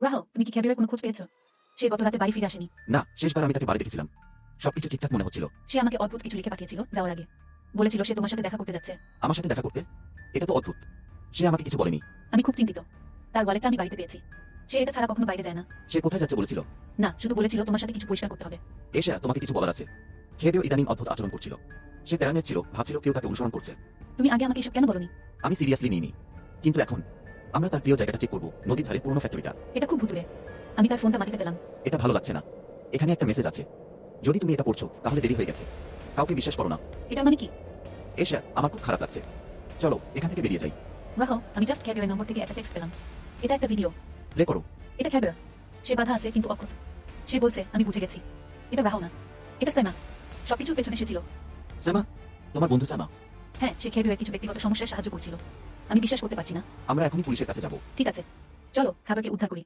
রাহাও, তুমি কি খেবিওর কোনো খোঁজ পেয়েছো? সে গত রাতে বাড়ি ফিরে আসেনি। না, শেষবার আমি তাকে বাড়ি দেখেছিলাম। সবকিছু ঠিকঠাক মনে হচ্ছিল। সে আমাকে অদ্ভুত কিছু লিখে পাঠিয়েছিল যাওয়ার আগে। বলেছিল সে তোমার সাথে দেখা করতে যাচ্ছে। আমার সাথে দেখা করতে? এটা তো অদ্ভুত। সে আমাকে কিছু বলেনি। আমি খুব চিন্তিত। তার ওয়ালেটটা আমি বাড়িতে পেয়েছি। সে এটা ছাড়া কখনো বাইরে যায় না। সে কোথায় যাচ্ছে বলেছিল? না, শুধু বলেছিল তোমার সাথে কিছু পরিষ্কার করতে হবে। এশা, তোমাকে কিছু বলার আছে। খেবিও ইদানিং অদ্ভুত আচরণ করছিল। সে প্যারানয়েড ছিল, ভাবছিল কেউ তাকে অনুসরণ করছে। তুমি আগে আমাকে এসব কেন বলনি? আমি সিরিয়াসলি নিইনি, কিন্তু এখন আমরা তার প্রিয় জায়গাটা চেক করব, নদীর ধারে পুরনো ফ্যাক্টরিটা। এটা খুব ভুতুরে। আমি তার ফোনটা মাটিতে পেলাম। এটা ভালো লাগছে না। এখানে একটা মেসেজ আছে। যদি তুমি এটা পড়ছো তাহলে দেরি হয়ে গেছে। কাউকে বিশ্বাস করো না। এটা মানে কি? এশা, আমার খুব খারাপ লাগছে। চলো এখান থেকে বেরিয়ে যাই। রাহাও, আমি জাস্ট খেবিওর নম্বর থেকে একটা টেক্সট পেলাম। এটা একটা ভিডিও। প্লে করো। এটা খেবিওর। সে বাধা আছে কিন্তু অক্ষত। সে বলছে আমি বুঝে গেছি। এটা রাহাও না, এটা সাইমা। সবকিছুর পেছনে সে ছিল। সামা? তোমার বন্ধু সামা? হ্যাঁ, সে খেবিওর কিছু ব্যক্তিগত সমস্যায় সাহায্য করছিল। আমি বিশ্বাস করতে পারছি না। আমরা এখনই পুলিশের কাছে যাব। ঠিক আছে, চলো খাবারকে উদ্ধার করি।